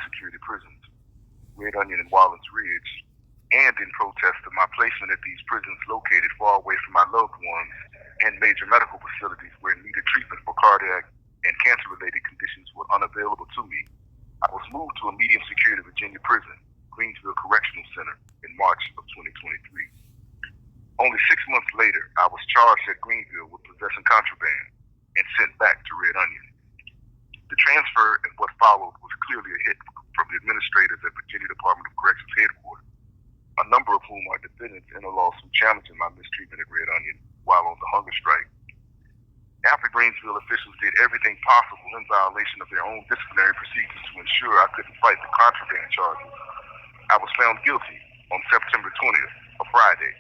security prisons, Red Onion and Wallens Ridge, and in protest of my placement at these prisons located far away from my loved ones and major medical facilities where needed treatment for cardiac and cancer-related conditions were unavailable to me, I was moved to a medium security Virginia prison, Greensville Correctional Center, in March of 2023. Only 6 months later, I was charged at Greenville with possessing contraband and sent back to Red Onion. The transfer and what followed was clearly a hit from the administrators at Virginia Department of Corrections headquarters, a number of whom are defendants in a lawsuit challenging my mistreatment at Red Onion while on the hunger strike. After Greensville officials did everything possible in violation of their own disciplinary procedures to ensure I couldn't fight the contraband charges, I was found guilty on September 20th, a Friday,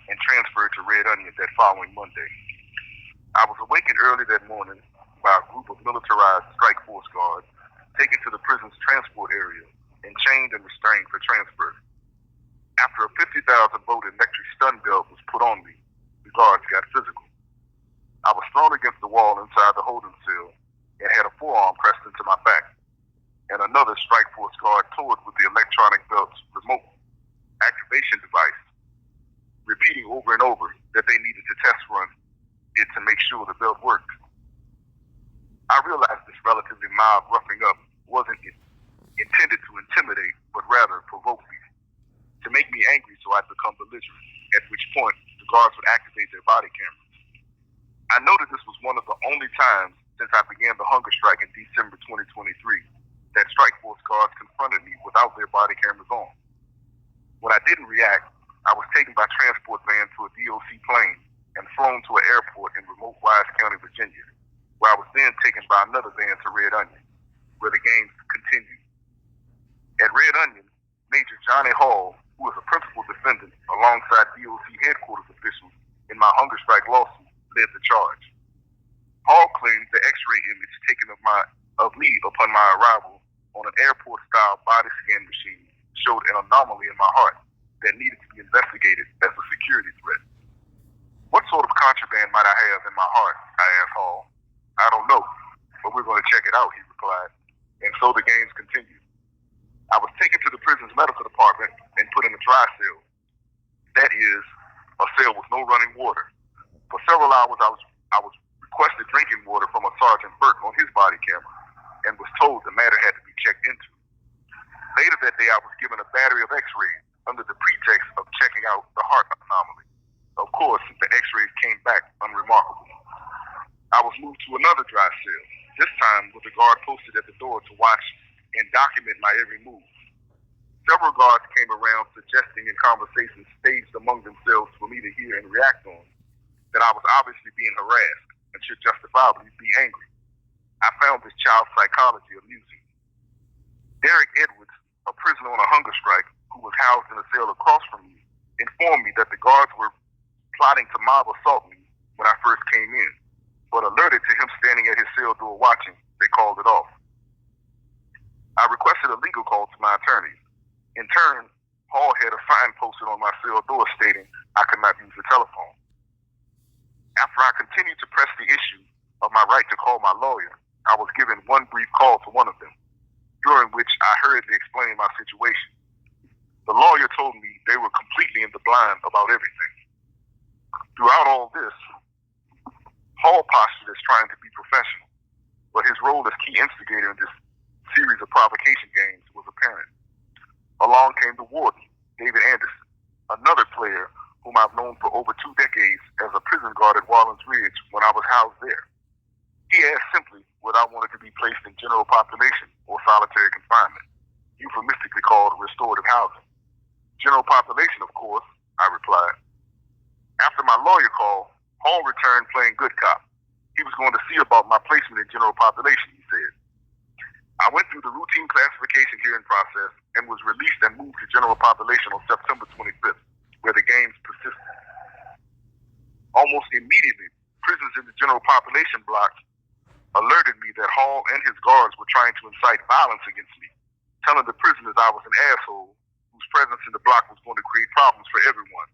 and transferred to Red Onion that following Monday. I was awakened early that morning by a group of militarized strike force guards taken to the prison's transport area and chained and restrained for transfer. After a 50,000-volt electric stun belt was put on me, the guards got physical. I was thrown against the wall inside the holding cell and had a forearm pressed into my back, and another strike force guard toyed with the electronic belt's remote activation device, repeating over and over that they needed to test run it to make sure the belt worked. I realized this relatively mild roughing up wasn't intended to intimidate, but rather provoke me, to make me angry so I'd become belligerent, at which point the guards would activate their body cameras. I noted this was one of the only times since I began the hunger strike in December 2023 that strike force guards confronted me without their body cameras on. When I didn't react, I was taken by transport van to a DOC plane and flown to an airport in remote Wise County, Virginia, where I was then taken by another van to Red Onion, where the games continued. At Red Onion, Major Johnny Hall, who was a principal defendant alongside DOC headquarters officials in my hunger strike lawsuit, led the charge. Hall claimed the X-ray image taken of me upon my arrival on an airport-style body scan machine showed an anomaly in my heart that needed to be investigated as a security threat. What sort of contraband might I have in my heart? I asked Hall. I don't know, but we're going to check it out, he replied. And so the games continued. I was taken to the prison's medical department and put in a dry cell. That is, a cell with no running water. For several hours, I was requested drinking water from a Sergeant Burke on his body camera and was told the matter had to be checked into. Later that day, I was given a battery of x-rays under the pretext of checking out the heart anomaly. Of course, the x-rays came back unremarkable. I was moved to another dry cell, this time with a guard posted at the door to watch and document my every move. Several guards came around suggesting in conversations staged among themselves for me to hear and react on that I was obviously being harassed and should justifiably be angry. I found this child psychology amusing. Derek Edwards, a prisoner on a hunger strike who was housed in a cell across from me, informed me that the guards were plotting to mob assault me when I first came in, but alerted to him standing at his cell door watching, they called it off. I requested a legal call to my attorneys. In turn, Hall had a sign posted on my cell door stating I could not use the telephone. After I continued to press the issue of my right to call my lawyer, I was given one brief call to one of them, during which I hurriedly explained my situation. The lawyer told me they were completely in the blind about everything. Throughout all this, Hall postured as trying to be professional, but his role as key instigator in this series of provocation games was apparent. Along came the warden, David Anderson, another player whom I've known for over 2 decades as a prison guard at Wallens Ridge when I was housed there. He asked simply whether I wanted to be placed in general population or solitary confinement, euphemistically called restorative housing. General population, of course, I replied. After my lawyer call, Hall returned playing good cop. He was going to see about my placement in general population, he said. I went through the routine classification hearing process and was released and moved to general population on September 25th, where the games persisted. Almost immediately, prisoners in the general population block alerted me that Hall and his guards were trying to incite violence against me, telling the prisoners I was an asshole whose presence in the block was going to create problems for everyone,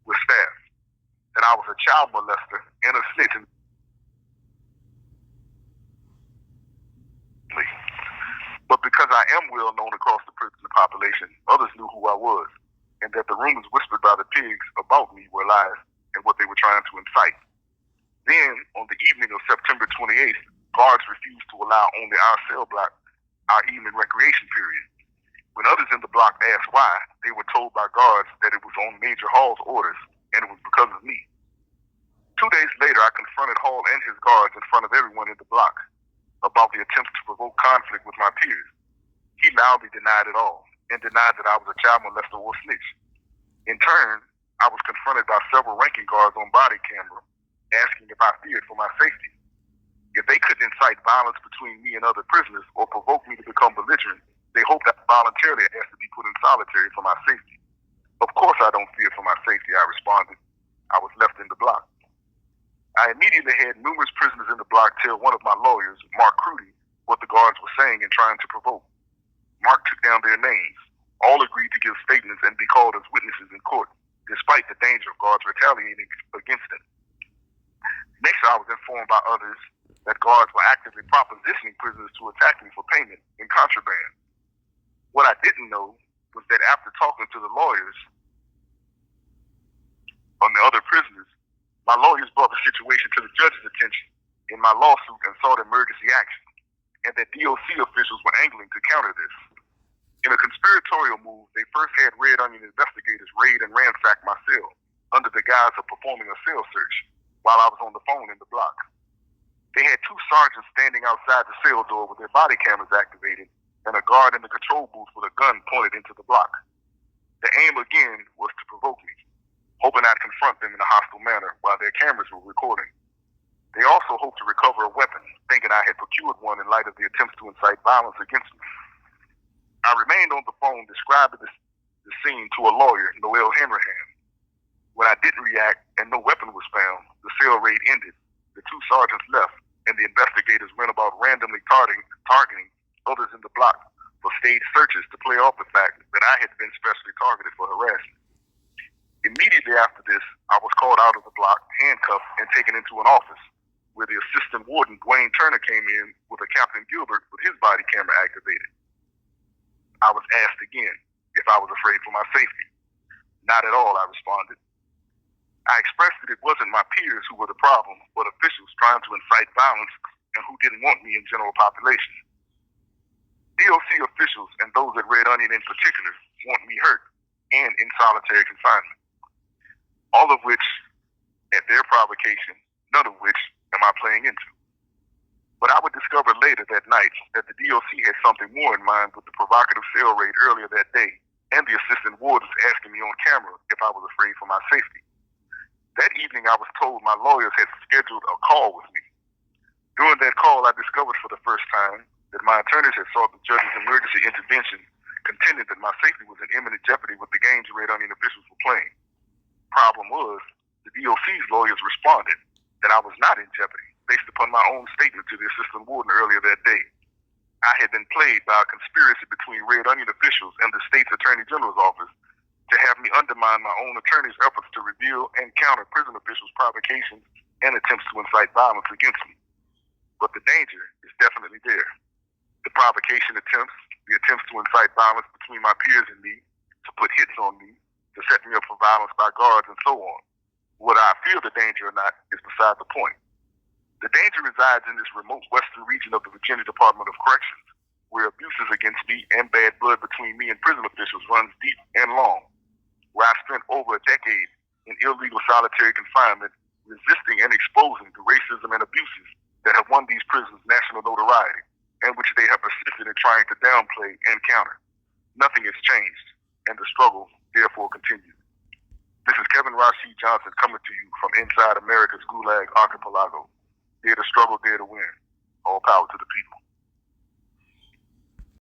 with staff, that I was a child molester and a snitch. But because I am well known across the prison population. Others knew who I was, and that the rumors whispered by the pigs about me were lies and what they were trying to incite. Then, on the evening of September 28th, guards refused to allow only our cell block our evening recreation period. When others in the block asked why, they were told by guards that it was on Major Hall's orders, and it was because of me. 2 days later, I confronted Hall and his guards in front of everyone in the block about the attempts to provoke conflict with my peers. He loudly denied it all, and denied that I was a child molester or snitch. In turn, I was confronted by several ranking guards on body camera, asking if I feared for my safety. If they couldn't incite violence between me and other prisoners or provoke me to become belligerent, they hoped I voluntarily asked to be put in solitary for my safety. Of course I don't fear for my safety, I responded. I was left in the block. I immediately had numerous prisoners in the block tell one of my lawyers, Mark Crudy, what the guards were saying and trying to provoke. Mark took down their names. All agreed to give statements and be called as witnesses in court, despite the danger of guards retaliating against them. Next, I was informed by others that guards were actively propositioning prisoners to attack me for payment in contraband. What I didn't know was that after talking to the lawyers on the other prisoners, my lawyers brought the situation to the judge's attention in my lawsuit and sought emergency action, and that DOC officials were angling to counter this. In a conspiratorial move, they first had Red Onion investigators raid and ransack my cell under the guise of performing a cell search while I was on the phone in the block. They had 2 sergeants standing outside the cell door with their body cameras activated and a guard in the control booth with a gun pointed into the block. The aim again was to provoke me, hoping I'd confront them in a hostile manner while their cameras were recording. They also hoped to recover a weapon, thinking I had procured one in light of the attempts to incite violence against me. I remained on the phone describing the scene to a lawyer, Noel Hanrahan. When I didn't react and no weapon was found, the cell raid ended. The 2 sergeants left, and the investigators went about randomly targeting others in the block for staged searches to play off the fact that I had been specially targeted for harassment. Immediately after this, I was called out of the block, handcuffed, and taken into an office where the assistant warden, Dwayne Turner, came in with a Captain Gilbert with his body camera activated. I was asked again if I was afraid for my safety. Not at all, I responded. I expressed that it wasn't my peers who were the problem, but officials trying to incite violence and who didn't want me in general population. DOC officials, and those at Red Onion in particular, want me hurt and in solitary confinement. All of which, at their provocation, none of which am I playing into. But I would discover later that night that the DOC had something more in mind with the provocative cell raid earlier that day and the assistant wardens asking me on camera if I was afraid for my safety. That evening, I was told my lawyers had scheduled a call with me. During that call, I discovered for the first time that my attorneys had sought the judge's emergency intervention, contending that my safety was in imminent jeopardy with the games Red Onion officials were playing. Problem was, the DOC's lawyers responded that I was not in jeopardy, based upon my own statement to the assistant warden earlier that day. I had been played by a conspiracy between Red Onion officials and the state's attorney general's office to have me undermine my own attorney's efforts to reveal and counter prison officials' provocations and attempts to incite violence against me. But the danger is definitely there. The provocation attempts, the attempts to incite violence between my peers and me, to put hits on me, to set me up for violence by guards, and so on. Whether I feel the danger or not is beside the point. The danger resides in this remote western region of the Virginia Department of Corrections, where abuses against me and bad blood between me and prison officials runs deep and long, where I spent over a decade in illegal solitary confinement, resisting and exposing the racism and abuses that have won these prisons national notoriety, and which they have persisted in trying to downplay and counter. Nothing has changed, and the struggle therefore continues. This is Kevin Rashid Johnson coming to you from inside America's Gulag Archipelago. Dare to struggle, dare to win. All power to the people.